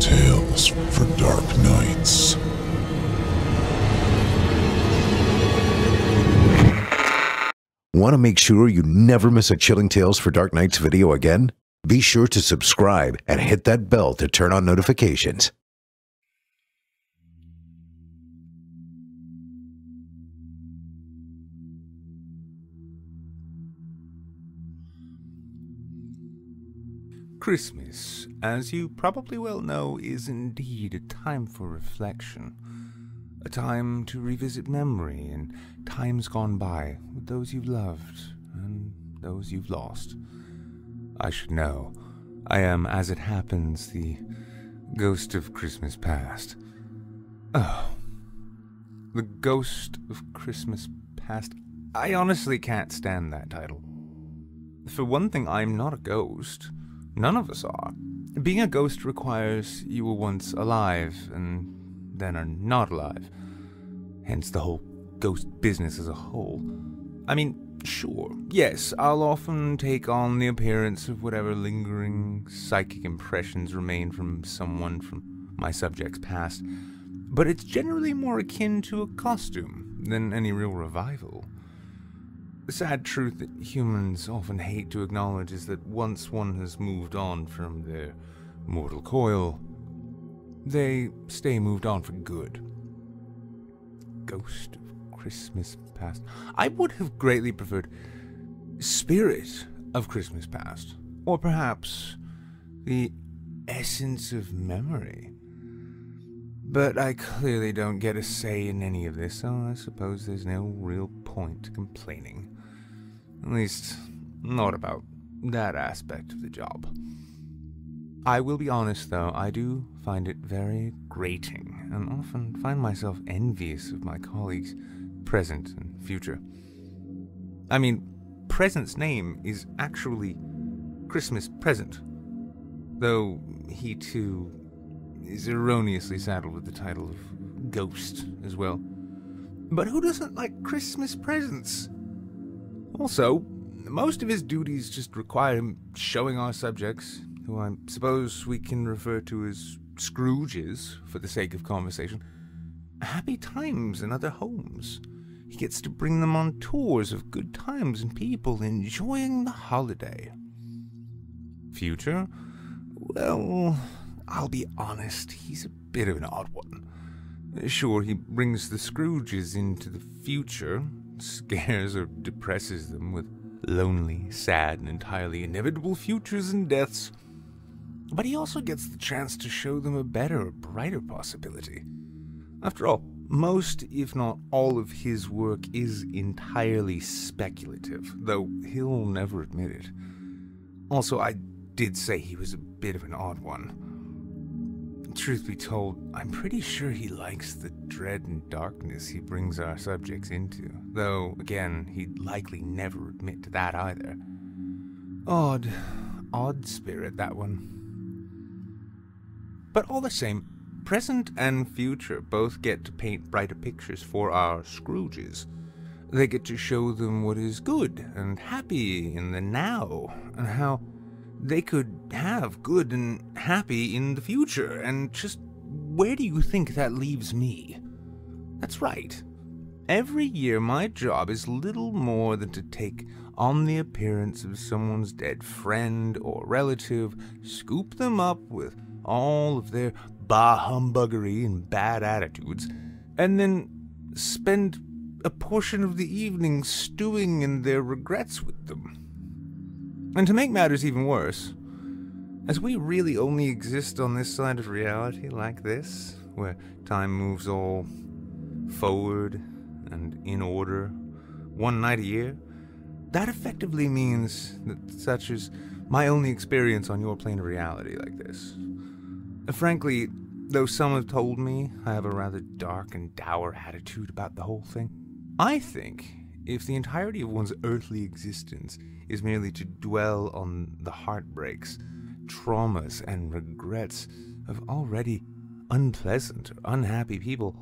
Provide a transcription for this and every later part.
Tales for Dark Nights. Want to make sure you never miss a Chilling Tales for Dark Nights video again? Be sure to subscribe and hit that bell to turn on notifications. Christmas, as you probably well know, is indeed a time for reflection. A time to revisit memory and times gone by with those you've loved and those you've lost. I should know. I am, as it happens, the ghost of Christmas past. Oh. The Ghost of Christmas Past. I honestly can't stand that title. For one thing, I'm not a ghost. None of us are. Being a ghost requires you were once alive and then are not alive. Hence the whole ghost business as a whole. I mean, sure, yes, I'll often take on the appearance of whatever lingering psychic impressions remain from someone from my subject's past, but it's generally more akin to a costume than any real revival. The sad truth that humans often hate to acknowledge is that once one has moved on from their mortal coil, they stay moved on for good. Ghost of Christmas Past. I would have greatly preferred Spirit of Christmas Past, or perhaps the Essence of Memory. But I clearly don't get a say in any of this, so I suppose there's no real point to complaining. At least, not about that aspect of the job. I will be honest, though, I do find it very grating, and often find myself envious of my colleagues' present and future. I mean, Present's name is actually Christmas Present, though he, too, is erroneously saddled with the title of Ghost as well. But who doesn't like Christmas presents? Also, most of his duties just require him showing our subjects, who I suppose we can refer to as Scrooges for the sake of conversation, happy times in other homes. He gets to bring them on tours of good times and people enjoying the holiday. Future? Well, I'll be honest, he's a bit of an odd one. Sure, he brings the Scrooges into the future, scares or depresses them with lonely, sad, and entirely inevitable futures and deaths. But he also gets the chance to show them a better, brighter possibility. After all, most, if not all, of his work is entirely speculative, though he'll never admit it. Also, I did say he was a bit of an odd one. Truth be told, I'm pretty sure he likes the dread and darkness he brings our subjects into, though, again, he'd likely never admit to that either. Odd spirit, that one. But all the same, present and future both get to paint brighter pictures for our Scrooges. They get to show them what is good and happy in the now, and how they could have good and happy in the future, and just where do you think that leaves me? That's right. Every year my job is little more than to take on the appearance of someone's dead friend or relative, scoop them up with all of their bah-humbuggery and bad attitudes, and then spend a portion of the evening stewing in their regrets with them. And to make matters even worse, as we really only exist on this side of reality like this, where time moves all forward and in order, one night a year, that effectively means that such is my only experience on your plane of reality like this. Frankly, though some have told me I have a rather dark and dour attitude about the whole thing, I think if the entirety of one's earthly existence is merely to dwell on the heartbreaks, traumas, and regrets of already unpleasant or unhappy people,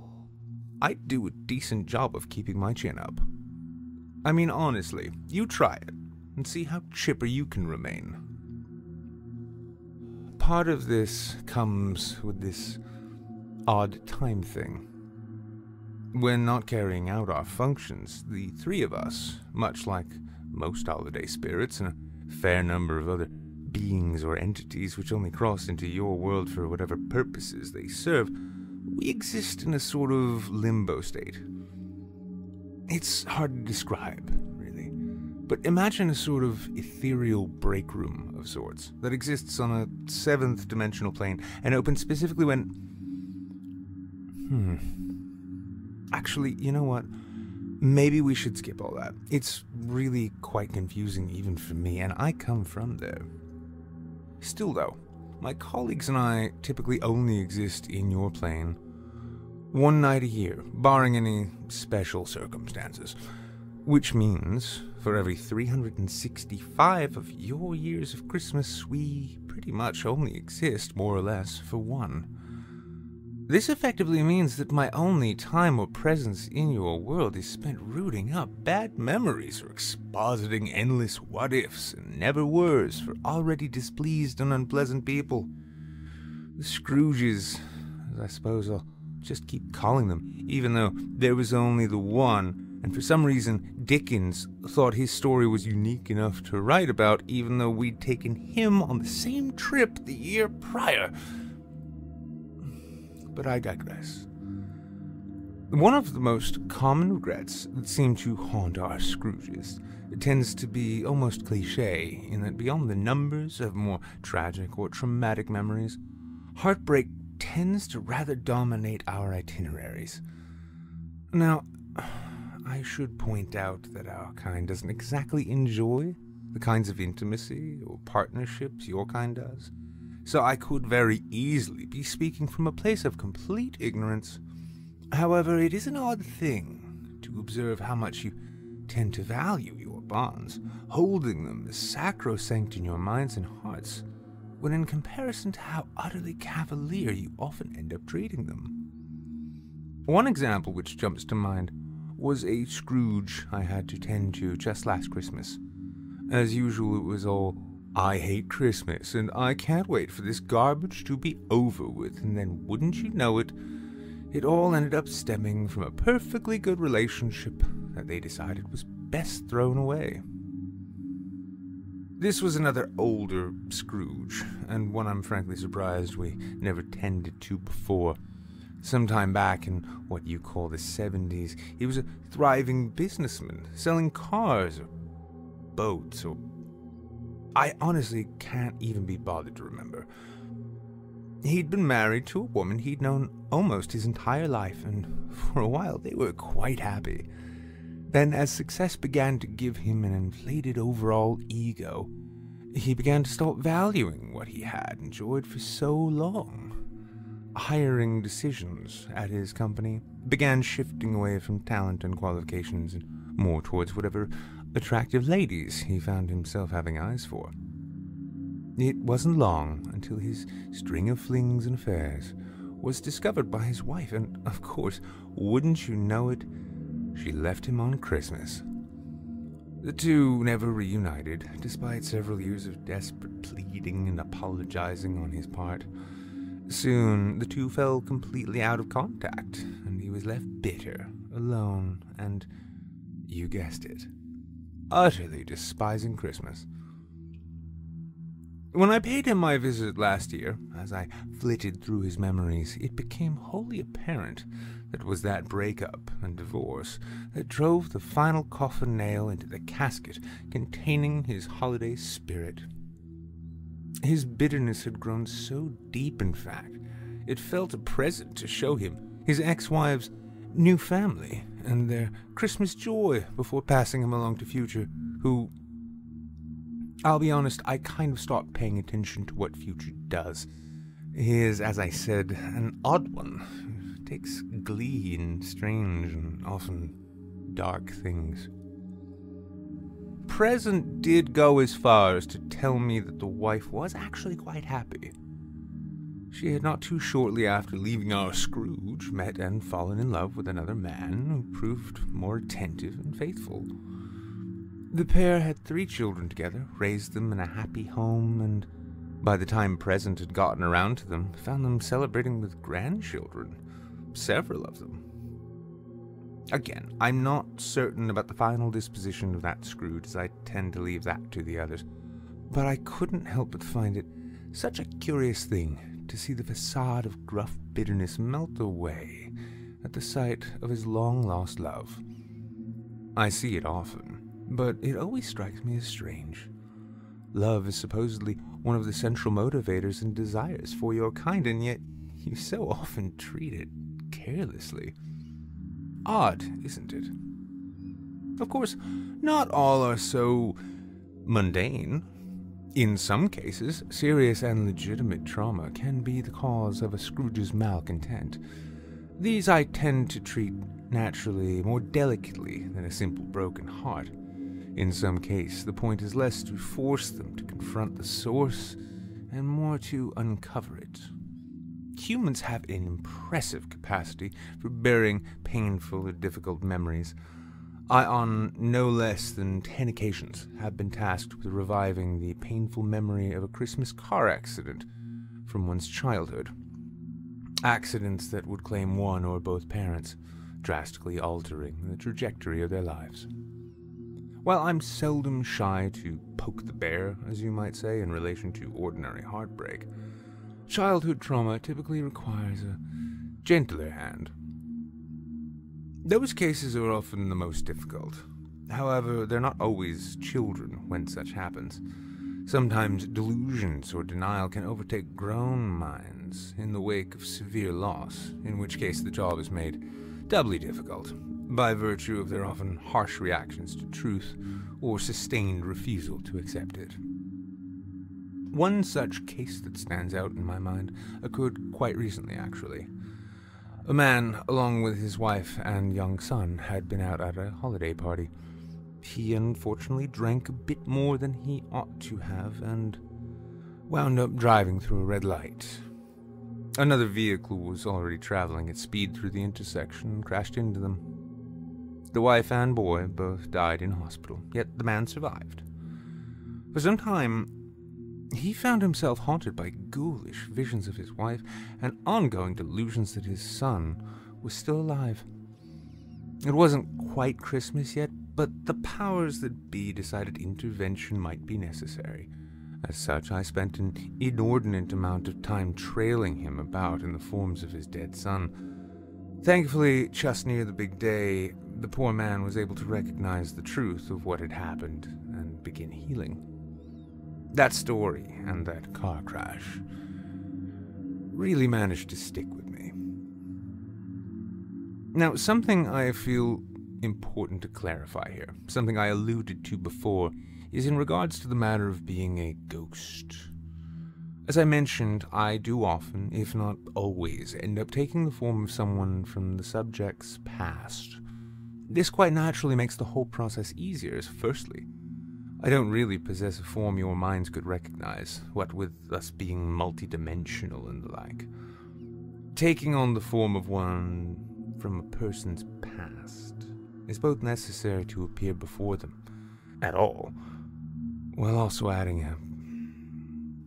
I'd do a decent job of keeping my chin up. I mean, honestly, you try it, and see how chipper you can remain. part of this comes with this odd time thing. When not carrying out our functions, the three of us, much like most holiday spirits and a fair number of other beings or entities which only cross into your world for whatever purposes they serve, we exist in a sort of limbo state. It's hard to describe, really, but imagine a sort of ethereal break room of sorts that exists on a seventh dimensional plane and opens specifically when... Actually, you know what? Maybe we should skip all that. It's really quite confusing even for me, and I come from there. Still though, my colleagues and I typically only exist in your plane one night a year, barring any special circumstances. Which means, for every 365 of your years of Christmas, we pretty much only exist, more or less, for one. This effectively means that my only time or presence in your world is spent rooting up bad memories or expositing endless what-ifs and never-weres for already displeased and unpleasant people. The Scrooges, as I suppose I'll just keep calling them, even though there was only the one, and for some reason Dickens thought his story was unique enough to write about, even though we'd taken him on the same trip the year prior. But I digress. One of the most common regrets that seem to haunt our Scrooges tends to be almost cliché, in that beyond the numbers of more tragic or traumatic memories, heartbreak tends to rather dominate our itineraries. Now, I should point out that our kind doesn't exactly enjoy the kinds of intimacy or partnerships your kind does. So I could very easily be speaking from a place of complete ignorance. However, it is an odd thing to observe how much you tend to value your bonds, holding them as sacrosanct in your minds and hearts, when in comparison to how utterly cavalier you often end up treating them. One example which jumps to mind was a Scrooge I had to tend to just last Christmas. As usual, it was all, "I hate Christmas, and I can't wait for this garbage to be over with," and then wouldn't you know it, it all ended up stemming from a perfectly good relationship that they decided was best thrown away. This was another older Scrooge, and one I'm frankly surprised we never tended to before. Sometime back in what you call the 70s, he was a thriving businessman, selling cars or boats or... I honestly can't even be bothered to remember. He'd been married to a woman he'd known almost his entire life, and for a while they were quite happy. Then, as success began to give him an inflated overall ego, he began to stop valuing what he had enjoyed for so long. Hiring decisions at his company began shifting away from talent and qualifications and more towards whatever attractive ladies he found himself having eyes for. It wasn't long until his string of flings and affairs was discovered by his wife, and, of course, wouldn't you know it, she left him on Christmas. The two never reunited, despite several years of desperate pleading and apologizing on his part. Soon, the two fell completely out of contact, and he was left bitter, alone, and, you guessed it, utterly despising Christmas. When I paid him my visit last year, as I flitted through his memories, it became wholly apparent that it was that breakup and divorce that drove the final coffin nail into the casket containing his holiday spirit. His bitterness had grown so deep, in fact, it felt a present to show him his ex-wife's new family and their Christmas joy before passing him along to Future, who, I'll be honest, I kind of stopped paying attention to what Future does. He is, as I said, an odd one, who takes glee in strange and often dark things. Present did go as far as to tell me that the wife was actually quite happy. She had not too shortly after leaving our Scrooge met and fallen in love with another man who proved more attentive and faithful. The pair had 3 children together, raised them in a happy home, and By the time present had gotten around to them, found them celebrating with grandchildren, several of them. Again, I'm not certain about the final disposition of that Scrooge, as I tend to leave that to the others, but I couldn't help but find it such a curious thing to see the facade of gruff bitterness melt away at the sight of his long-lost love. I see it often, but it always strikes me as strange. Love is supposedly one of the central motivators and desires for your kind, and yet you so often treat it carelessly. Odd, isn't it? Of course, not all are so mundane. In some cases, serious and legitimate trauma can be the cause of a Scrooge's malcontent. These I tend to treat naturally more delicately than a simple broken heart. In some case, the point is less to force them to confront the source and more to uncover it. Humans have an impressive capacity for bearing painful or difficult memories. I, on no less than 10 occasions, have been tasked with reviving the painful memory of a Christmas car accident from one's childhood. Accidents that would claim one or both parents, drastically altering the trajectory of their lives. While I'm seldom shy to poke the bear, as you might say, in relation to ordinary heartbreak, childhood trauma typically requires a gentler hand. Those cases are often the most difficult. However, they're not always children when such happens. Sometimes delusions or denial can overtake grown minds in the wake of severe loss, in which case the job is made doubly difficult, by virtue of their often harsh reactions to truth or sustained refusal to accept it. One such case that stands out in my mind occurred quite recently, actually. A man, along with his wife and young son, had been out at a holiday party. He unfortunately drank a bit more than he ought to have and wound up driving through a red light. Another vehicle was already traveling at speed through the intersection and crashed into them. The wife and boy both died in hospital, yet the man survived. For some time, he found himself haunted by ghoulish visions of his wife and ongoing delusions that his son was still alive. It wasn't quite Christmas yet, but the powers that be decided intervention might be necessary. As such, I spent an inordinate amount of time trailing him about in the forms of his dead son. Thankfully, just near the big day, the poor man was able to recognize the truth of what had happened and begin healing. That story and that car crash really managed to stick with me. Now, something I feel important to clarify here, something I alluded to before, is in regards to the matter of being a ghost. As I mentioned, I do often, if not always, end up taking the form of someone from the subject's past. This quite naturally makes the whole process easier, as firstly, I don't really possess a form your minds could recognize, what with us being multidimensional and the like. Taking on the form of one from a person's past is both necessary to appear before them at all, while also adding a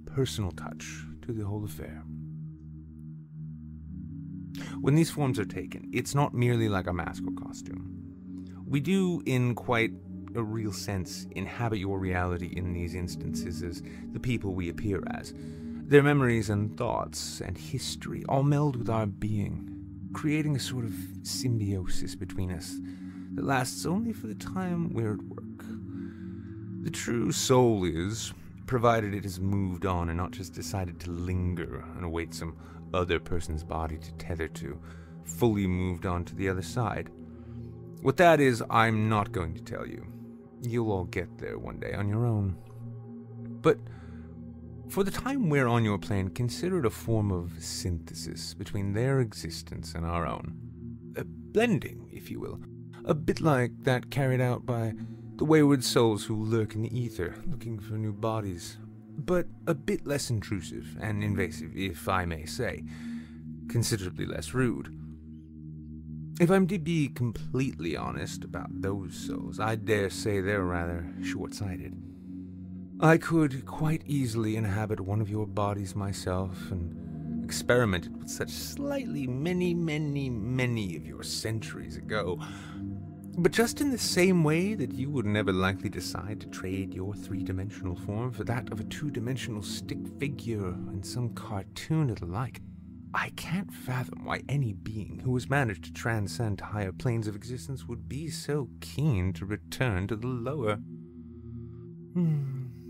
personal touch to the whole affair. When these forms are taken, it's not merely like a mask or costume. We do, in quite a real sense, inhabit your reality in these instances as the people we appear as. Their memories and thoughts and history all meld with our being, creating a sort of symbiosis between us that lasts only for the time we're at work. The true soul is, provided it has moved on and not just decided to linger and await some other person's body to tether to, fully moved on to the other side. What that is, I'm not going to tell you. You'll all get there one day on your own. But for the time we're on your plane, consider it a form of synthesis between their existence and our own. A blending, if you will. A bit like that carried out by the wayward souls who lurk in the ether, looking for new bodies. But a bit less intrusive and invasive, if I may say. Considerably less rude. If I'm to be completely honest about those souls, I dare say they're rather short-sighted. I could quite easily inhabit one of your bodies myself and experimented with such slightly many of your centuries ago. But just in the same way that you would never likely decide to trade your three-dimensional form for that of a two-dimensional stick figure in some cartoon or the like, I can't fathom why any being who has managed to transcend to higher planes of existence would be so keen to return to the lower.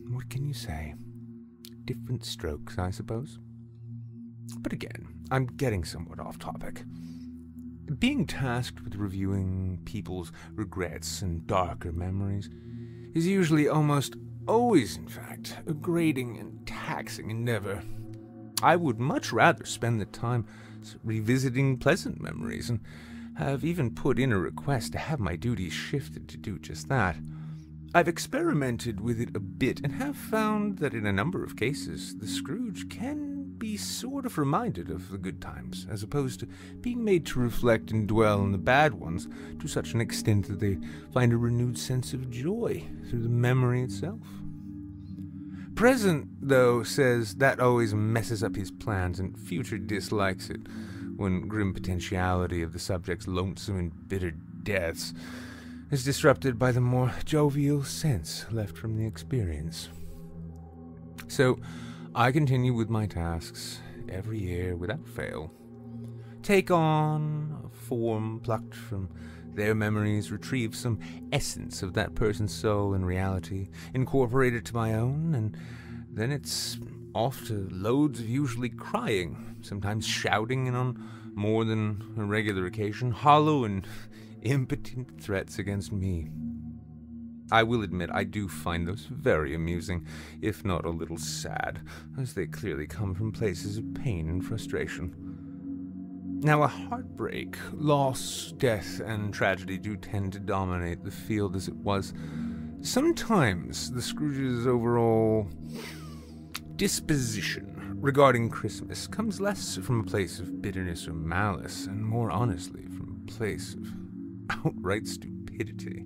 What can you say? Different strokes, I suppose. But again, I'm getting somewhat off topic. Being tasked with reviewing people's regrets and darker memories is usually, almost always in fact, a grating and taxing endeavor. I would much rather spend the time revisiting pleasant memories, and have even put in a request to have my duties shifted to do just that. I've experimented with it a bit and have found that in a number of cases, the Scrooge can be sort of reminded of the good times, as opposed to being made to reflect and dwell on the bad ones to such an extent that they find a renewed sense of joy through the memory itself. Present, though, says that always messes up his plans, and Future dislikes it when grim potentiality of the subject's lonesome and bitter deaths is disrupted by the more jovial sense left from the experience. So, I continue with my tasks every year without fail. Take on a form plucked from their memories, retrieve some essence of that person's soul and reality, incorporate it to my own, and then it's off to loads of usually crying, sometimes shouting, and on more than a regular occasion, hollow and impotent threats against me. I will admit I do find those very amusing, if not a little sad, as they clearly come from places of pain and frustration. Now, a heartbreak, loss, death, and tragedy do tend to dominate the field as it was. Sometimes the Scrooge's overall disposition regarding Christmas comes less from a place of bitterness or malice, and more honestly from a place of outright stupidity.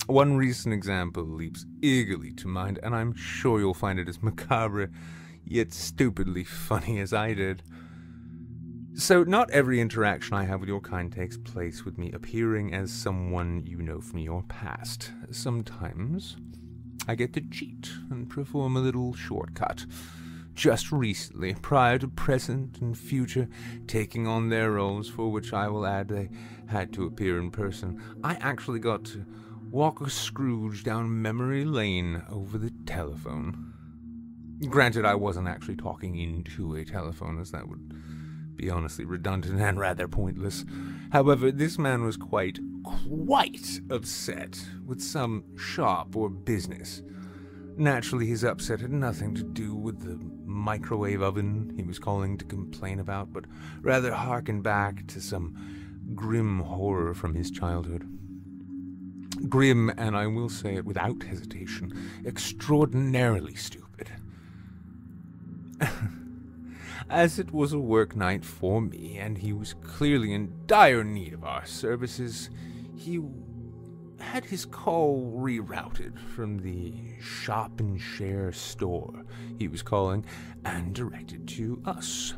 One recent example leaps eagerly to mind, and I'm sure you'll find it as macabre, yet stupidly funny as I did. So, not every interaction I have with your kind takes place with me appearing as someone you know from your past. Sometimes I get to cheat and perform a little shortcut. Just recently, prior to present and future taking on their roles, for which I will add they had to appear in person, I actually got to walk a Scrooge down memory lane over the telephone. Granted, I wasn't actually talking into a telephone, as that would be honestly redundant and rather pointless. However, this man was quite upset with some shop or business. Naturally, his upset had nothing to do with the microwave oven he was calling to complain about, but rather harkened back to some grim horror from his childhood. Grim, and I will say it without hesitation, extraordinarily stupid. As it was a work night for me, and he was clearly in dire need of our services, he had his call rerouted from the shop and share store he was calling and directed to us.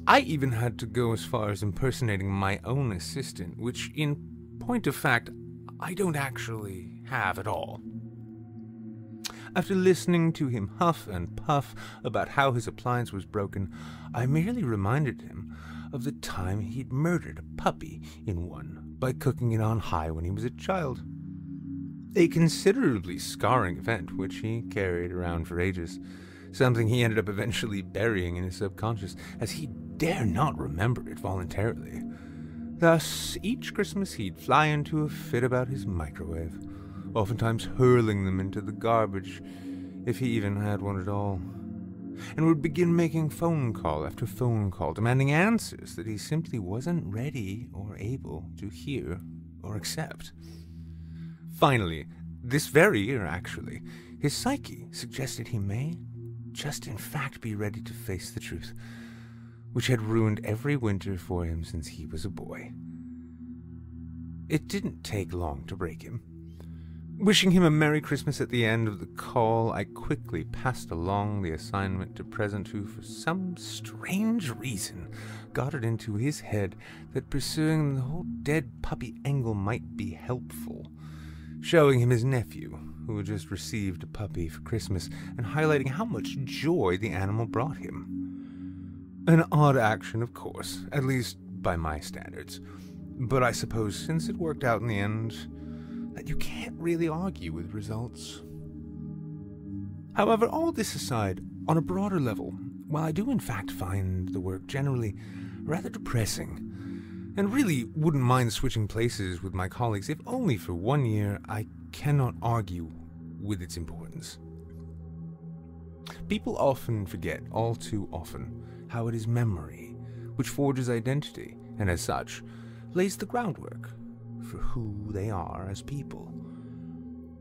I even had to go as far as impersonating my own assistant, which in point of fact I don't actually have at all. After listening to him huff and puff about how his appliance was broken, I merely reminded him of the time he'd murdered a puppy in one by cooking it on high when he was a child. A considerably scarring event which he carried around for ages, something he ended up eventually burying in his subconscious, as he dare not remember it voluntarily. Thus, each Christmas he'd fly into a fit about his microwave, oftentimes hurling them into the garbage, if he even had one at all, and would begin making phone call after phone call, demanding answers that he simply wasn't ready or able to hear or accept. Finally, this very year actually, his psyche suggested he may just in fact be ready to face the truth, which had ruined every winter for him since he was a boy. It didn't take long to break him. Wishing him a Merry Christmas at the end of the call, I quickly passed along the assignment to Present, who, for some strange reason, got it into his head that pursuing the whole dead puppy angle might be helpful, showing him his nephew, who had just received a puppy for Christmas, and highlighting how much joy the animal brought him. An odd action, of course, at least by my standards, but I suppose since it worked out in the end, that you can't really argue with results. However, all this aside, on a broader level, while I do in fact find the work generally rather depressing, and really wouldn't mind switching places with my colleagues if only for 1 year, I cannot argue with its importance. People often forget, all too often, how it is memory which forges identity, and as such, lays the groundwork for who they are as people.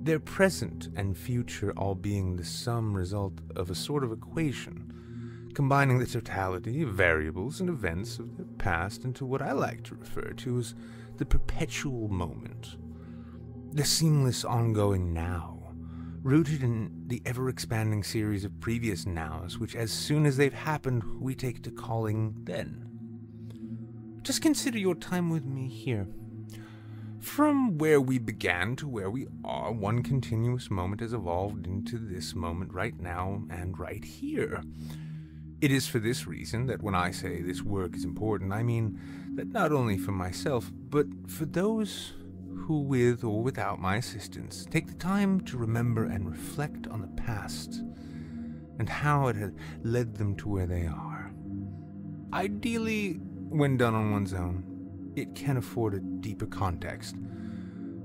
Their present and future all being the sum result of a sort of equation, combining the totality of variables and events of their past into what I like to refer to as the perpetual moment, the seamless ongoing now, rooted in the ever-expanding series of previous nows, which as soon as they've happened, we take to calling then. Just consider your time with me here. From where we began to where we are, one continuous moment has evolved into this moment right now and right here. It is for this reason that when I say this work is important, I mean that not only for myself, but for those who, with or without my assistance, take the time to remember and reflect on the past and how it had led them to where they are. Ideally, when done on one's own, it can afford a deeper context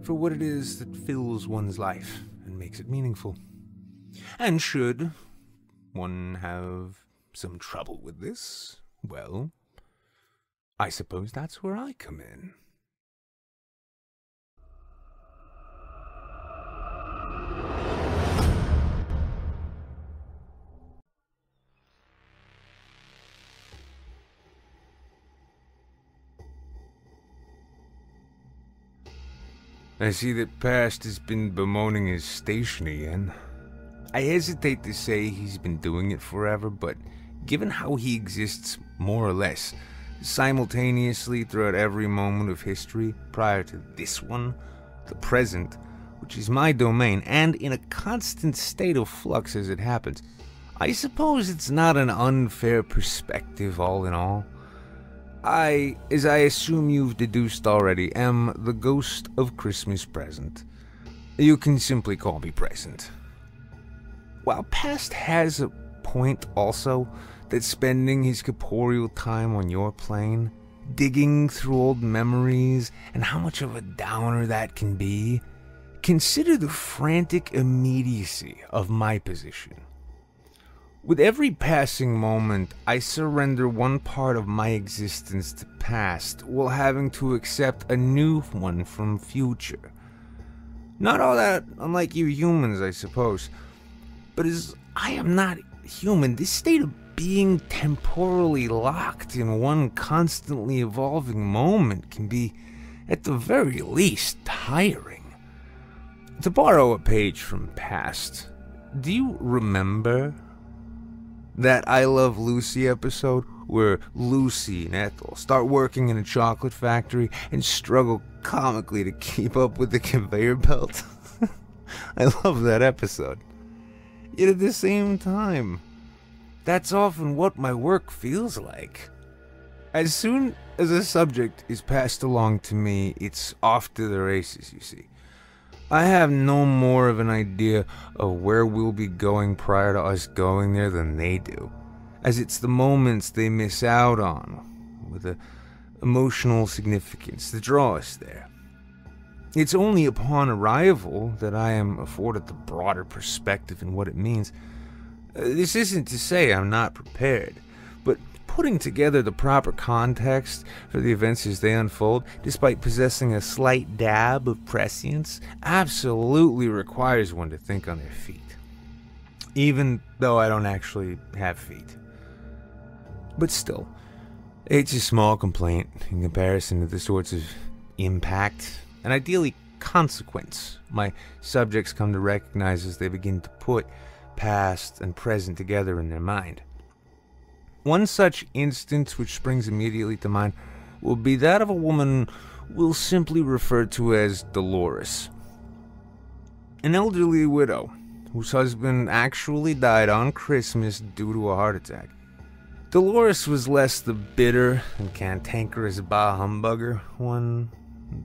for what it is that fills one's life and makes it meaningful. And should one have some trouble with this, well, I suppose that's where I come in. I see that Past has been bemoaning his station again. I hesitate to say he's been doing it forever, but given how he exists more or less simultaneously throughout every moment of history prior to this one, the present, which is my domain, and in a constant state of flux as it happens, I suppose it's not an unfair perspective all in all. I, as I assume you've deduced already, am the ghost of Christmas Present. You can simply call me Present. While Past has a point also that spending his corporeal time on your plane, digging through old memories, and how much of a downer that can be, consider the frantic immediacy of my position. With every passing moment, I surrender one part of my existence to past, while having to accept a new one from future. Not all that unlike you humans, I suppose, but as I am not human, this state of being temporally locked in one constantly evolving moment can be, at the very least, tiring. To borrow a page from Past, do you remember that I Love Lucy episode where Lucy and Ethel start working in a chocolate factory and struggle comically to keep up with the conveyor belt? I love that episode. Yet at the same time, that's often what my work feels like. As soon as a subject is passed along to me, it's off to the races, you see. I have no more of an idea of where we'll be going prior to us going there than they do, as it's the moments they miss out on, with the emotional significance that draw us there. It's only upon arrival that I am afforded the broader perspective and what it means. This isn't to say I'm not prepared, but putting together the proper context for the events as they unfold, despite possessing a slight dab of prescience, absolutely requires one to think on their feet. Even though I don't actually have feet. But still, it's a small complaint in comparison to the sorts of impact and ideally consequence my subjects come to recognize as they begin to put past and present together in their mind. One such instance which springs immediately to mind will be that of a woman we'll simply refer to as Dolores. An elderly widow whose husband actually died on Christmas due to a heart attack. Dolores was less the bitter and cantankerous bah humbugger one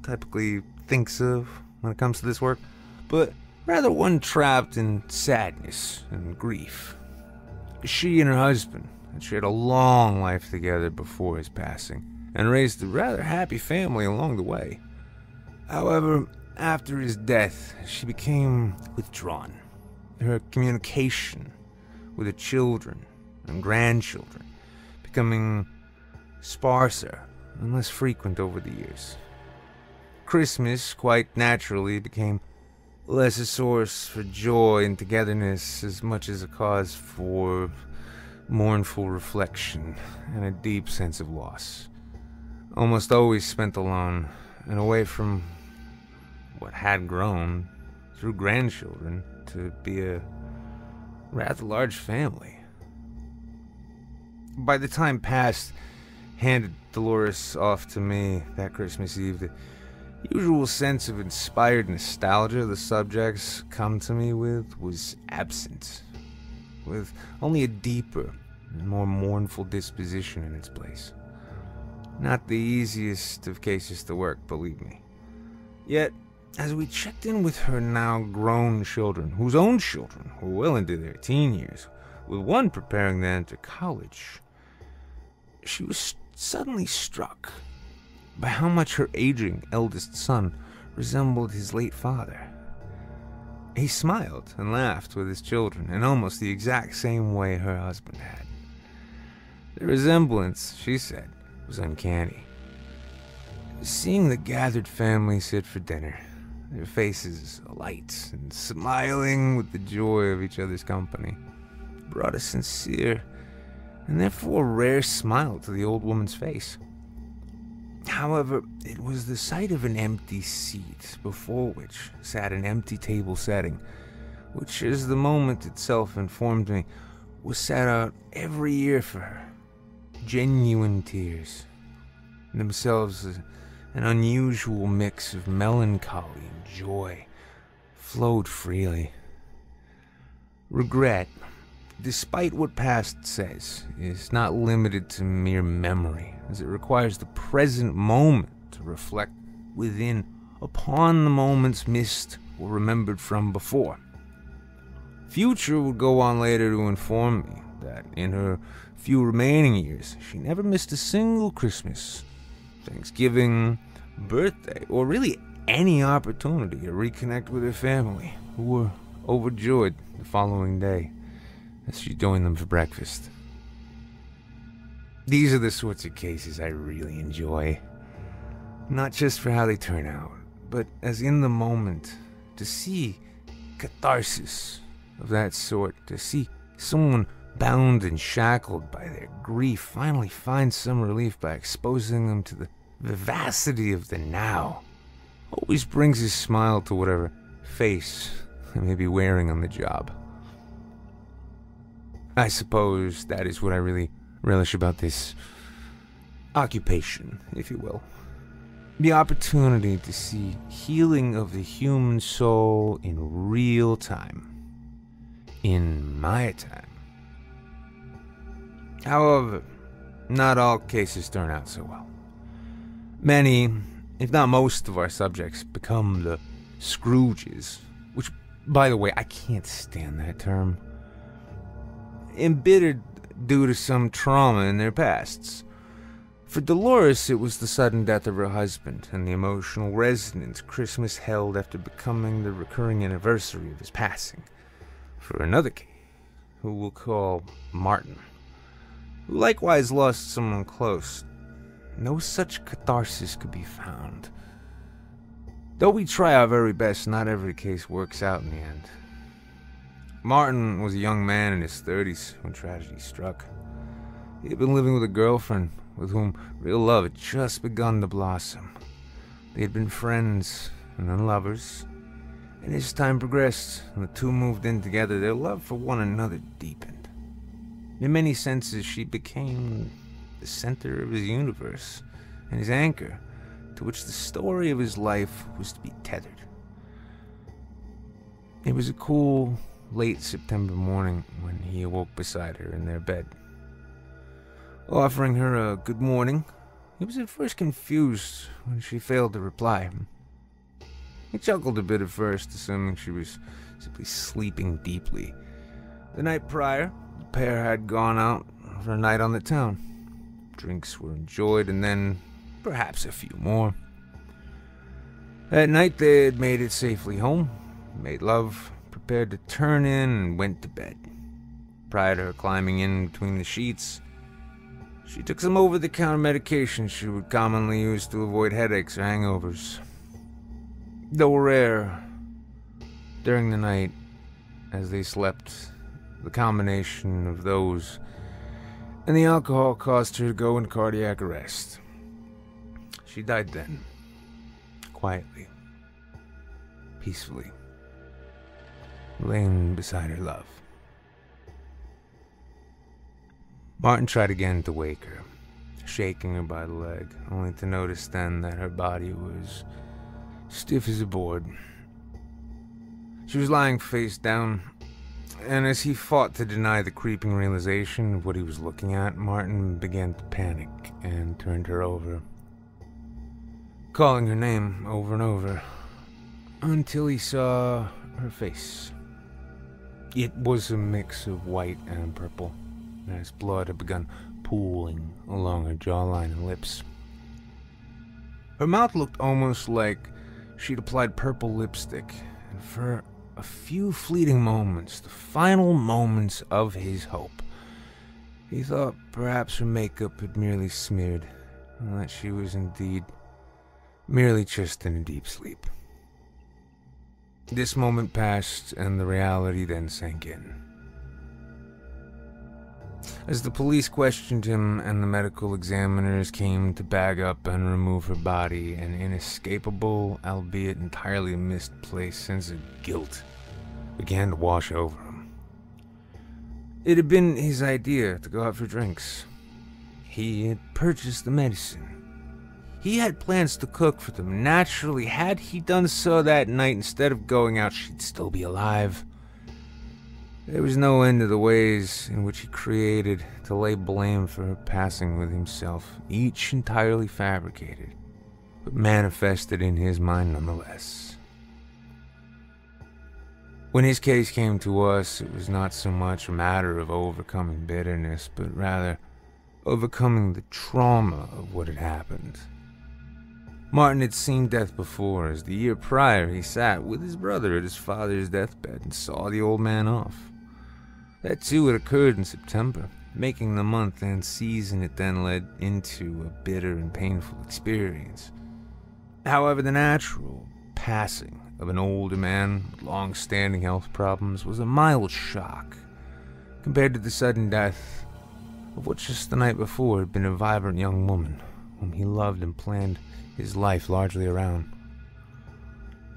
typically thinks of when it comes to this work, but rather one trapped in sadness and grief. She and her husband had shared a long life together before his passing, and raised a rather happy family along the way. However, after his death, she became withdrawn. Her communication with her children and grandchildren becoming sparser and less frequent over the years. Christmas, quite naturally, became less a source for joy and togetherness as much as a cause for mournful reflection and a deep sense of loss. Almost always spent alone and away from what had grown through grandchildren to be a rather large family. By the time Past handed Dolores off to me that Christmas Eve, the usual sense of inspired nostalgia the subjects come to me with was absent, with only a deeper and more mournful disposition in its place. Not the easiest of cases to work, believe me. Yet, as we checked in with her now grown children, whose own children were well into their teen years, with one preparing to enter college, she was suddenly struck by how much her aging eldest son resembled his late father. He smiled and laughed with his children in almost the exact same way her husband had. The resemblance, she said, was uncanny. Seeing the gathered family sit for dinner, their faces alight and smiling with the joy of each other's company, brought a sincere and therefore rare smile to the old woman's face. However, it was the sight of an empty seat before which sat an empty table setting, which, as the moment itself informed me, was set out every year for her. Genuine tears, themselves an unusual mix of melancholy and joy, flowed freely. Regret, despite what Past says, is not limited to mere memory, as it requires the present moment to reflect within upon the moments missed or remembered from before. Future would go on later to inform me that in her few remaining years, she never missed a single Christmas, Thanksgiving, birthday, or really any opportunity to reconnect with her family, who were overjoyed the following day as she joined them for breakfast. These are the sorts of cases I really enjoy, not just for how they turn out, but as in the moment, to see catharsis of that sort, to see someone bound and shackled by their grief finally find some relief by exposing them to the vivacity of the now, always brings a smile to whatever face they may be wearing on the job. I suppose that is what I really relish about this occupation, if you will. The opportunity to see healing of the human soul in real time. In my time. However, not all cases turn out so well. Many, if not most of our subjects become the Scrooges, which, by the way, I can't stand that term. Embittered due to some trauma in their pasts. For Dolores, it was the sudden death of her husband and the emotional resonance Christmas held after becoming the recurring anniversary of his passing. For another case, who we'll call Martin, who likewise lost someone close, no such catharsis could be found. Though we try our very best, not every case works out in the end. Martin was a young man in his 30s when tragedy struck. He had been living with a girlfriend with whom real love had just begun to blossom. They had been friends and then lovers. And as time progressed, and the two moved in together, their love for one another deepened. In many senses, she became the center of his universe, and his anchor, to which the story of his life was to be tethered. It was a cool, late September morning when he awoke beside her in their bed. Offering her a good morning, he was at first confused when she failed to reply. He chuckled a bit at first, assuming she was simply sleeping deeply. The night prior, the pair had gone out for a night on the town. Drinks were enjoyed, and then perhaps a few more. At night, they had made it safely home, made love, prepared to turn in, and went to bed. Prior to her climbing in between the sheets, she took some over-the-counter medication she would commonly use to avoid headaches or hangovers. Though rare, during the night, as they slept, the combination of those and the alcohol caused her to go in cardiac arrest. She died then, quietly, peacefully, laying beside her love. Martin tried again to wake her, shaking her by the leg, only to notice then that her body was stiff as a board. She was lying face down, and as he fought to deny the creeping realization of what he was looking at, Martin began to panic and turned her over, calling her name over and over, until he saw her face. It was a mix of white and purple, as blood had begun pooling along her jawline and lips. Her mouth looked almost like she'd applied purple lipstick, and for a few fleeting moments, the final moments of his hope, he thought perhaps her makeup had merely smeared, and that she was indeed merely just in a deep sleep. This moment passed, and the reality then sank in. As the police questioned him and the medical examiners came to bag up and remove her body, an inescapable, albeit entirely misplaced sense of guilt began to wash over him. It had been his idea to go out for drinks. He had purchased the medicine. He had plans to cook for them. Naturally, had he done so that night instead of going out, she'd still be alive. There was no end to the ways in which he created to lay blame for her passing with himself, each entirely fabricated, but manifested in his mind nonetheless. When his case came to us, it was not so much a matter of overcoming bitterness, but rather overcoming the trauma of what had happened. Martin had seen death before, as the year prior he sat with his brother at his father's deathbed and saw the old man off. That too had occurred in September, making the month and season it then led into a bitter and painful experience. However, the natural passing of an older man with long-standing health problems was a mild shock compared to the sudden death of what just the night before had been a vibrant young woman whom he loved and planned his life largely around.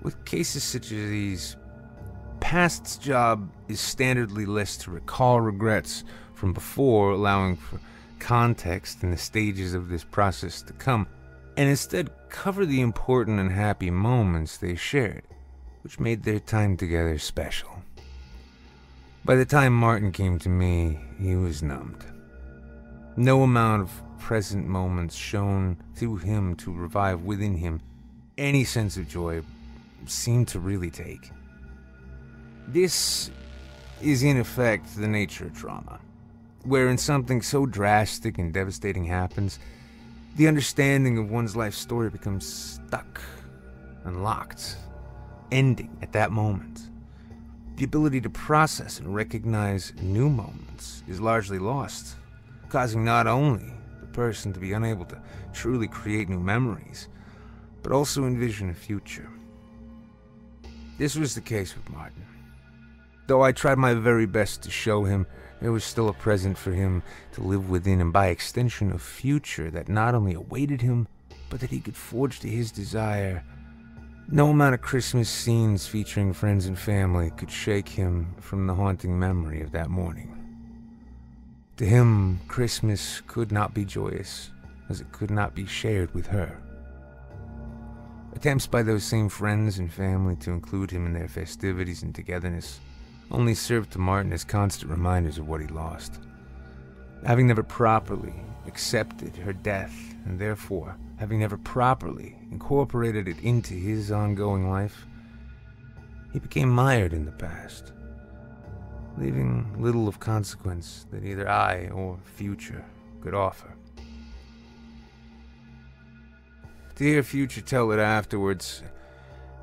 With cases such as these, past's job is standardly less to recall regrets from before, allowing for context in the stages of this process to come, and instead cover the important and happy moments they shared, which made their time together special. By the time Martin came to me, he was numbed. No amount of present moments shown through him to revive within him any sense of joy seemed to really take. This is in effect the nature of trauma, wherein something so drastic and devastating happens, the understanding of one's life story becomes stuck and locked, ending at that moment. The ability to process and recognize new moments is largely lost, causing not only the person to be unable to truly create new memories, but also envision a future. This was the case with Martin. Though I tried my very best to show him there was still a present for him to live within, and by extension a future that not only awaited him, but that he could forge to his desire, No amount of Christmas scenes featuring friends and family could shake him from the haunting memory of that morning. To him, Christmas could not be joyous, as it could not be shared with her. Attempts by those same friends and family to include him in their festivities and togetherness only served to Martin as constant reminders of what he lost. Having never properly accepted her death, and therefore having never properly incorporated it into his ongoing life, he became mired in the past, leaving little of consequence that either I or future could offer. To hear future tell it afterwards,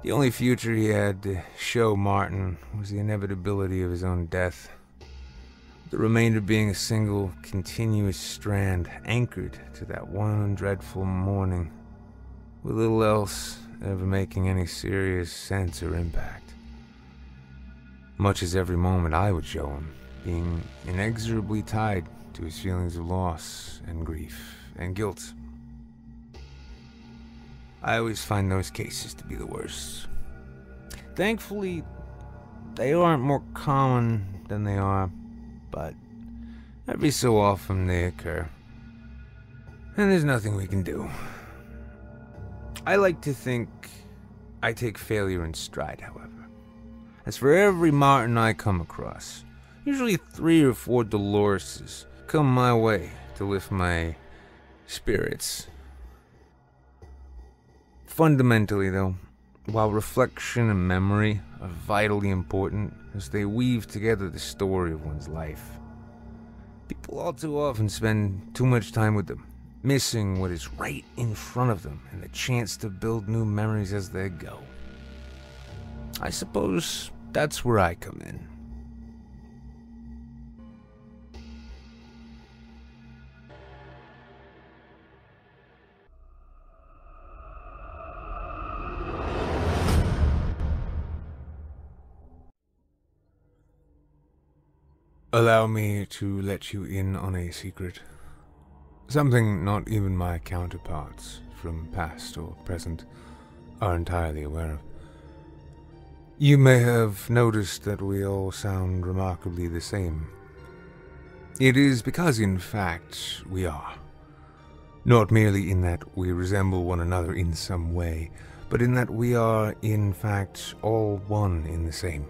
the only future he had to show Martin was the inevitability of his own death, the remainder being a single, continuous strand anchored to that one dreadful morning, with little else ever making any serious sense or impact. Much as every moment I would show him being inexorably tied to his feelings of loss and grief and guilt. I always find those cases to be the worst. Thankfully, they aren't more common than they are, but every so often they occur, and there's nothing we can do. I like to think I take failure in stride, however. As for every Martin I come across, usually 3 or 4 Doloreses come my way to lift my spirits. Fundamentally, though, while reflection and memory are vitally important as they weave together the story of one's life, people all too often spend too much time with them, missing what is right in front of them and the chance to build new memories as they go. I suppose that's where I come in. Allow me to let you in on a secret. Something not even my counterparts, from past or present, are entirely aware of. You may have noticed that we all sound remarkably the same. It is because, in fact, we are. Not merely in that we resemble one another in some way, but in that we are, in fact, all one in the same.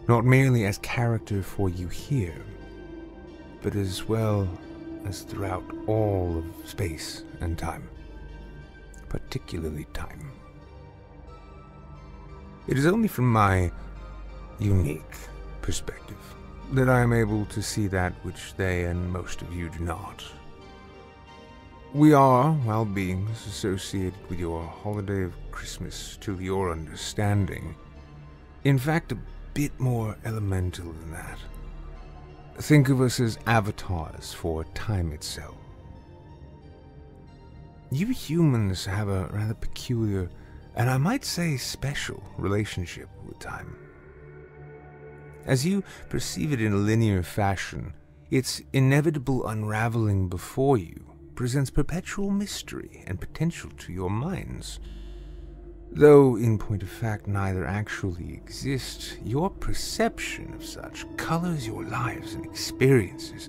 Not merely as character for you here, but as well as throughout all of space and time, particularly time. It is only from my unique perspective that I am able to see that which they and most of you do not. We are, while beings associated with your holiday of Christmas to your understanding, in fact a bit more elemental than that. Think of us as avatars for time itself. You humans have a rather peculiar, and I might say special, relationship with time. As you perceive it in a linear fashion, its inevitable unraveling before you presents perpetual mystery and potential to your minds. Though, in point of fact, neither actually exist, your perception of such colors your lives and experiences,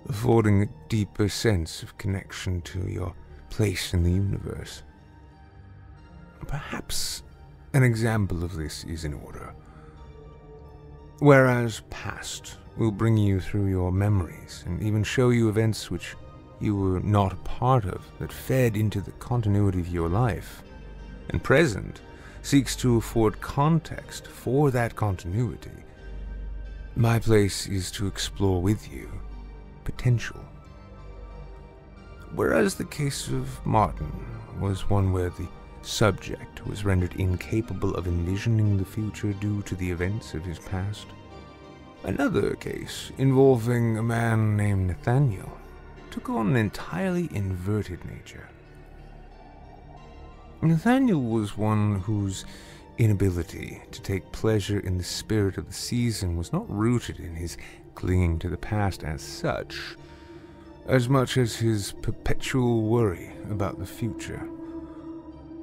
affording a deeper sense of connection to your place in the universe. Perhaps an example of this is in order. Whereas past will bring you through your memories and even show you events which you were not a part of that fed into the continuity of your life, and present seeks to afford context for that continuity, my place is to explore with you potential. Whereas the case of Martin was one where the subject was rendered incapable of envisioning the future due to the events of his past, another case involving a man named Nathaniel took on an entirely inverted nature. Nathaniel was one whose inability to take pleasure in the spirit of the season was not rooted in his clinging to the past as such, as much as his perpetual worry about the future.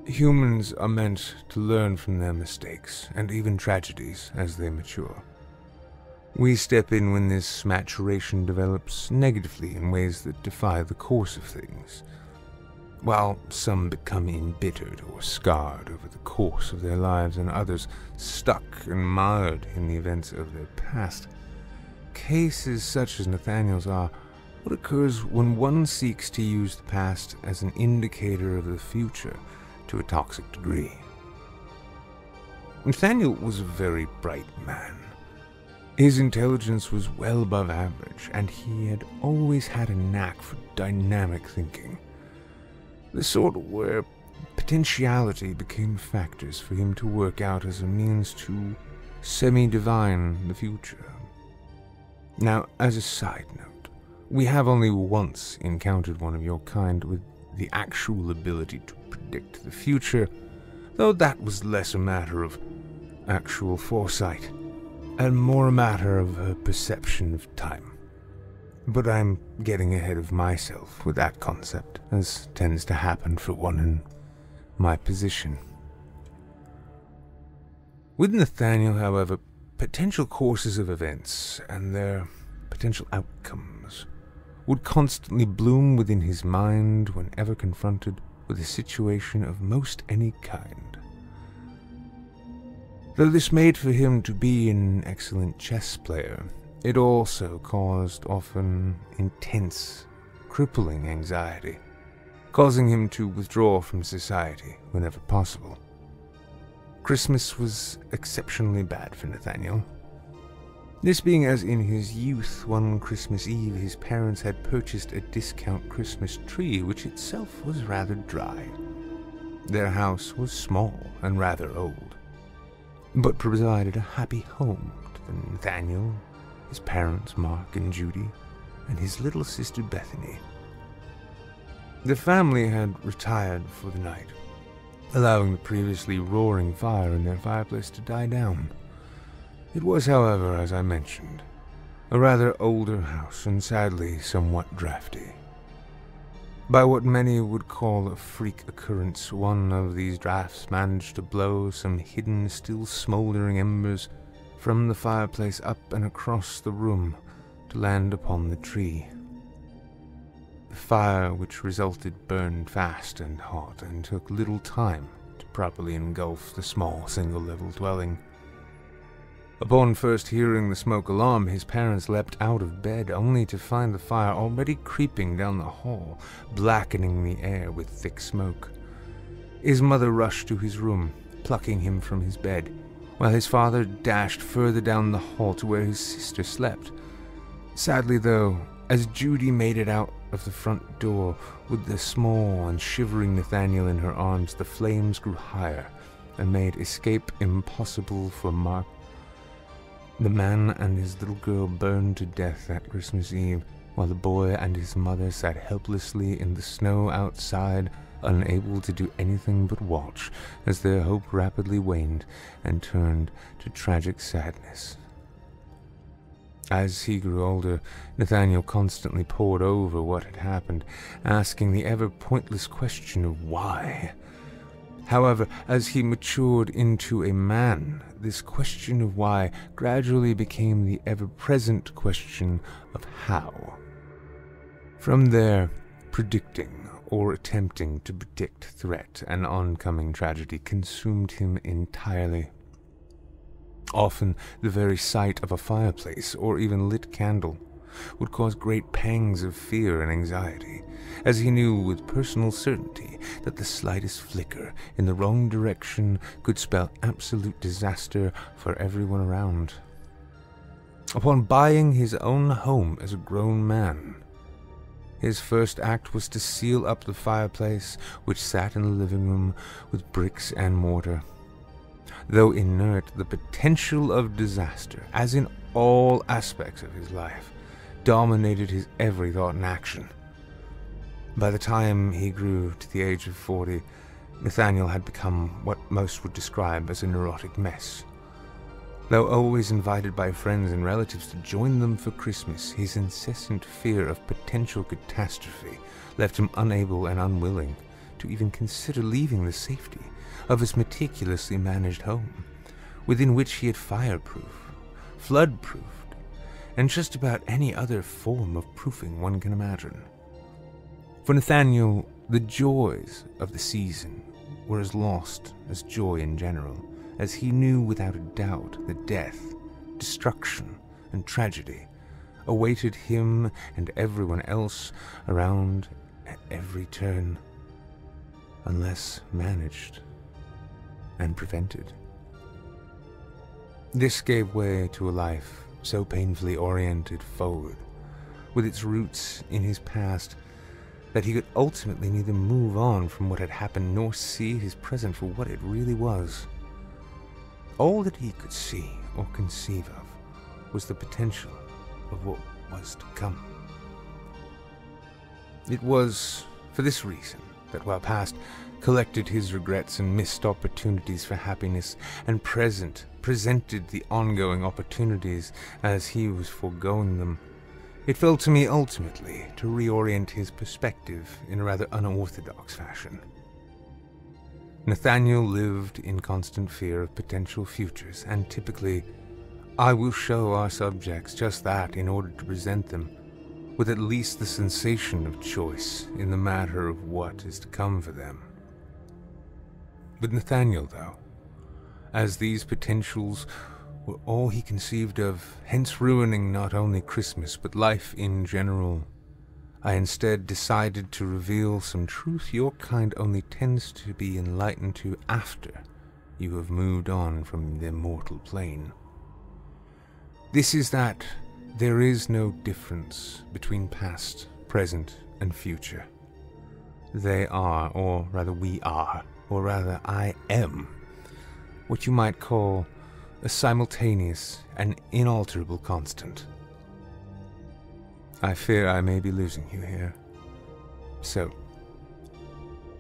Humans are meant to learn from their mistakes, and even tragedies, as they mature. We step in when this maturation develops negatively in ways that defy the course of things, while some become embittered or scarred over the course of their lives, and others stuck and mired in the events of their past. Cases such as Nathaniel's are what occurs when one seeks to use the past as an indicator of the future to a toxic degree. Nathaniel was a very bright man. His intelligence was well above average, and he had always had a knack for dynamic thinking. The sort where potentiality became factors for him to work out as a means to semi-divine the future. Now, as a side note, we have only once encountered one of your kind with the actual ability to predict the future, though that was less a matter of actual foresight and more a matter of a perception of time. But I'm getting ahead of myself with that concept, as tends to happen for one in my position. With Nathaniel, however, potential courses of events and their potential outcomes would constantly bloom within his mind whenever confronted with a situation of most any kind. Though this made for him to be an excellent chess player, it also caused often intense, crippling anxiety, causing him to withdraw from society whenever possible. Christmas was exceptionally bad for Nathaniel. This being as in his youth, one Christmas Eve, his parents had purchased a discount Christmas tree, which itself was rather dry. Their house was small and rather old, but provided a happy home to Nathaniel, his parents, Mark and Judy, and his little sister Bethany. The family had retired for the night, allowing the previously roaring fire in their fireplace to die down. It was, however, as I mentioned, a rather older house and sadly somewhat drafty. By what many would call a freak occurrence, one of these drafts managed to blow some hidden, still smoldering embers from the fireplace up and across the room to land upon the tree. The fire which resulted burned fast and hot and took little time to properly engulf the small single-level dwelling. Upon first hearing the smoke alarm, his parents leapt out of bed, only to find the fire already creeping down the hall, blackening the air with thick smoke. His mother rushed to his room, plucking him from his bed, while his father dashed further down the hall to where his sister slept. Sadly, though, as Judy made it out of the front door with the small and shivering Nathaniel in her arms, the flames grew higher and made escape impossible for Mark. The man and his little girl burned to death that Christmas Eve, while the boy and his mother sat helplessly in the snow outside, unable to do anything but watch as their hope rapidly waned and turned to tragic sadness. As he grew older, Nathaniel constantly pored over what had happened, asking the ever-pointless question of why. However, as he matured into a man, this question of why gradually became the ever-present question of how. From there, predicting or attempting to predict threat and oncoming tragedy consumed him entirely. Often, the very sight of a fireplace or even lit candle would cause great pangs of fear and anxiety, as he knew with personal certainty that the slightest flicker in the wrong direction could spell absolute disaster for everyone around. Upon buying his own home as a grown man, his first act was to seal up the fireplace, which sat in the living room with bricks and mortar. Though inert, the potential of disaster, as in all aspects of his life, dominated his every thought and action. By the time he grew to the age of 40, Nathaniel had become what most would describe as a neurotic mess. Though always invited by friends and relatives to join them for Christmas, his incessant fear of potential catastrophe left him unable and unwilling to even consider leaving the safety of his meticulously managed home, within which he had fireproof, flood-proofed, and just about any other form of proofing one can imagine. For Nathaniel, the joys of the season were as lost as joy in general, as he knew without a doubt that death, destruction, and tragedy awaited him and everyone else around at every turn, unless managed and prevented. This gave way to a life so painfully oriented forward, with its roots in his past, that he could ultimately neither move on from what had happened nor see his present for what it really was. All that he could see or conceive of was the potential of what was to come. It was for this reason that while past collected his regrets and missed opportunities for happiness, and present presented the ongoing opportunities as he was foregoing them, it fell to me ultimately to reorient his perspective in a rather unorthodox fashion. Nathaniel lived in constant fear of potential futures, and typically, I will show our subjects just that in order to present them with at least the sensation of choice in the matter of what is to come for them. With Nathaniel, though, as these potentials were all he conceived of, hence ruining not only Christmas but life in general, I instead decided to reveal some truth your kind only tends to be enlightened to after you have moved on from the mortal plane. This is that there is no difference between past, present, and future. They are, or rather we are, or rather I am, what you might call a simultaneous and inalterable constant. I fear I may be losing you here. So,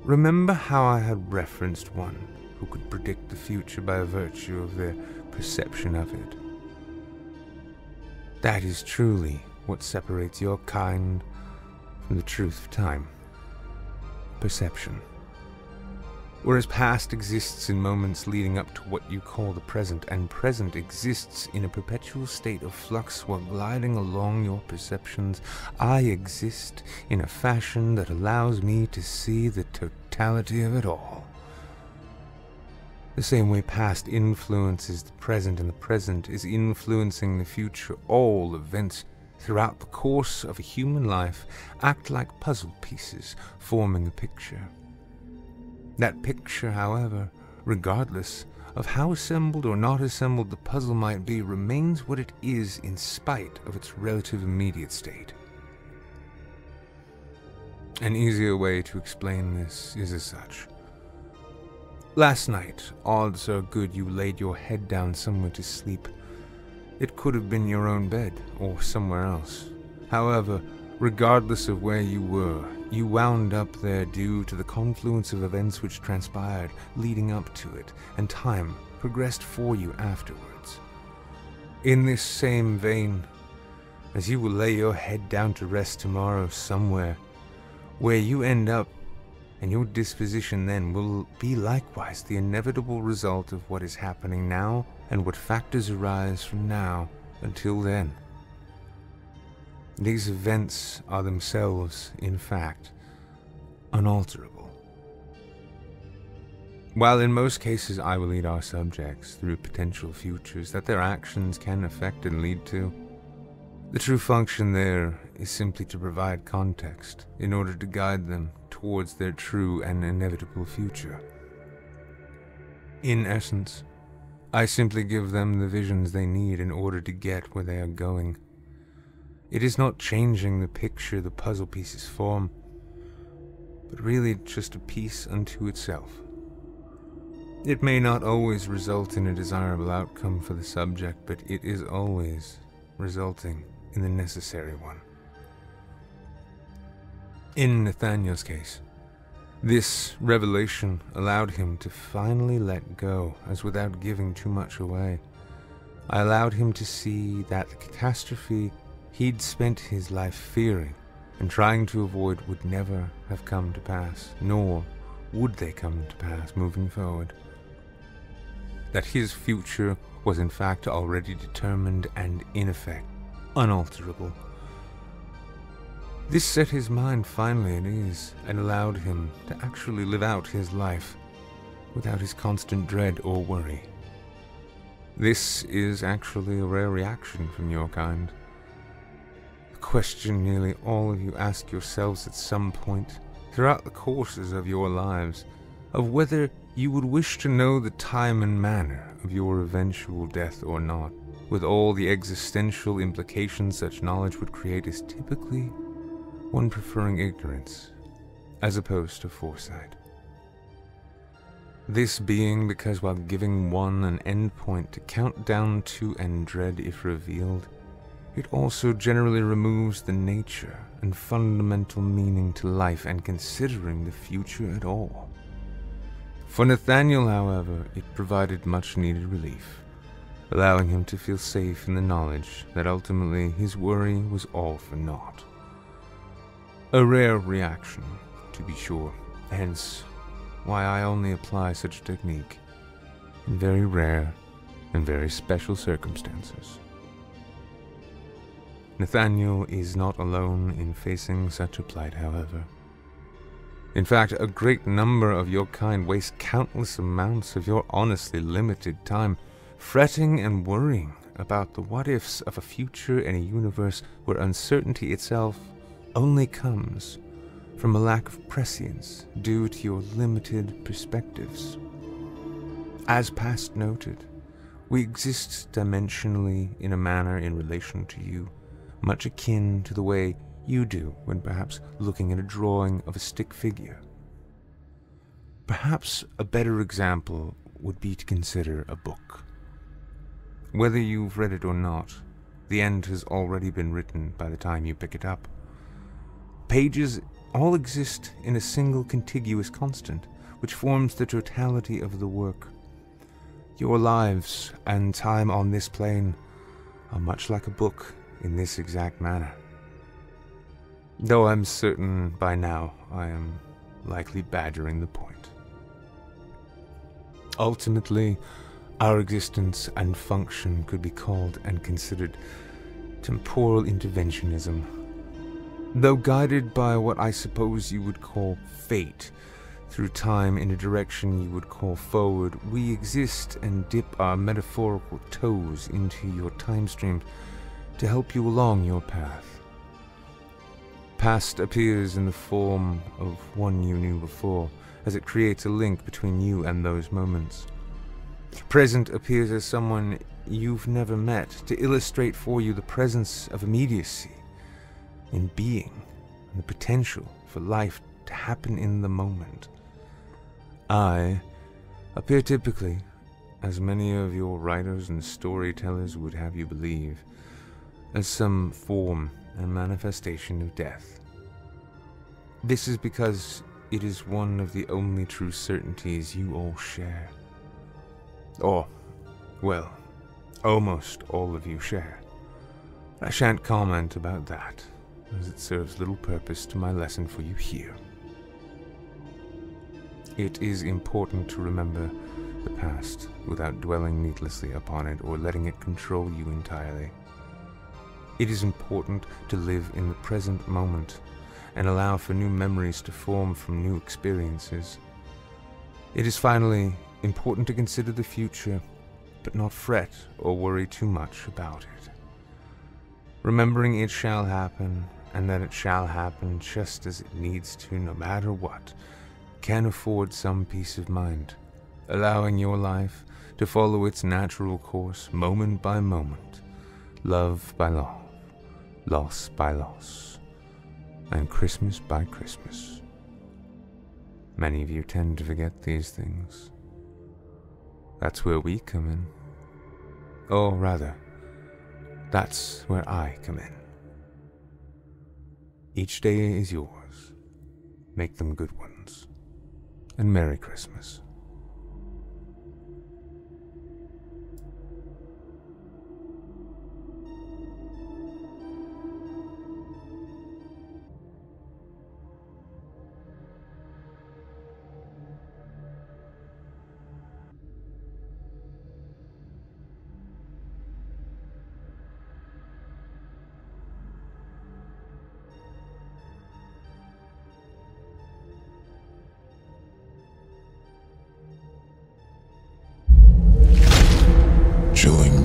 remember how I had referenced one who could predict the future by virtue of their perception of it? That is truly what separates your kind from the truth of time. Perception. Whereas past exists in moments leading up to what you call the present, and present exists in a perpetual state of flux while gliding along your perceptions, I exist in a fashion that allows me to see the totality of it all. The same way past influences the present, and the present is influencing the future, all events throughout the course of a human life act like puzzle pieces forming a picture. That picture, however, regardless of how assembled or not assembled the puzzle might be, remains what it is in spite of its relative immediate state. An easier way to explain this is as such. Last night, odds are good you laid your head down somewhere to sleep. It could have been your own bed, or somewhere else. However, regardless of where you were, you wound up there due to the confluence of events which transpired leading up to it, and time progressed for you afterwards. In this same vein, as you will lay your head down to rest tomorrow somewhere, where you end up, and your disposition then will be likewise the inevitable result of what is happening now and what factors arise from now until then. These events are themselves, in fact, unalterable. While in most cases I will lead our subjects through potential futures that their actions can affect and lead to, the true function there is simply to provide context in order to guide them towards their true and inevitable future. In essence, I simply give them the visions they need in order to get where they are going. It is not changing the picture the puzzle pieces form, but really just a piece unto itself. It may not always result in a desirable outcome for the subject, but it is always resulting in the necessary one. In Nathaniel's case, this revelation allowed him to finally let go, as without giving too much away, I allowed him to see that the catastrophe he'd spent his life fearing and trying to avoid would never have come to pass, nor would they come to pass moving forward. That his future was in fact already determined and, in effect, unalterable. This set his mind finally at ease and allowed him to actually live out his life without his constant dread or worry. This is actually a rare reaction from your kind. A question nearly all of you ask yourselves at some point throughout the courses of your lives, of whether you would wish to know the time and manner of your eventual death or not, with all the existential implications such knowledge would create, is typically one preferring ignorance as opposed to foresight. This being because while giving one an endpoint to count down to and dread if revealed, it also generally removes the nature and fundamental meaning to life and considering the future at all. For Nathaniel, however, it provided much-needed relief, allowing him to feel safe in the knowledge that ultimately his worry was all for naught. A rare reaction, to be sure, hence why I only apply such a technique in very rare and very special circumstances. Nathaniel is not alone in facing such a plight, however. In fact, a great number of your kind waste countless amounts of your honestly limited time fretting and worrying about the what-ifs of a future in a universe where uncertainty itself only comes from a lack of prescience due to your limited perspectives. As past noted, we exist dimensionally in a manner in relation to you, much akin to the way you do when perhaps looking at a drawing of a stick figure. Perhaps a better example would be to consider a book. Whether you've read it or not, the end has already been written by the time you pick it up. Pages all exist in a single contiguous constant, which forms the totality of the work. Your lives and time on this plane are much like a book in this exact manner. Though I'm certain by now I am likely badgering the point. Ultimately, our existence and function could be called and considered temporal interventionism. Though guided by what I suppose you would call fate, through time in a direction you would call forward, we exist and dip our metaphorical toes into your time stream to help you along your path. Past appears in the form of one you knew before, as it creates a link between you and those moments. Present appears as someone you've never met, to illustrate for you the presence of immediacy in being and the potential for life to happen in the moment. I appear typically, as many of your writers and storytellers would have you believe, as some form and manifestation of death. This is because it is one of the only true certainties you all share. Or, well, almost all of you share. I shan't comment about that, as it serves little purpose to my lesson for you here. It is important to remember the past without dwelling needlessly upon it or letting it control you entirely. It is important to live in the present moment and allow for new memories to form from new experiences. It is finally important to consider the future, but not fret or worry too much about it. Remembering it shall happen, and that it shall happen just as it needs to, no matter what, can afford some peace of mind, allowing your life to follow its natural course moment by moment, love by love, loss by loss, and Christmas by Christmas. Many of you tend to forget these things. That's where we come in. Or rather, that's where I come in. Each day is yours. Make them good ones. And Merry Christmas.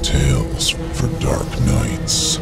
Tales for Dark Nights.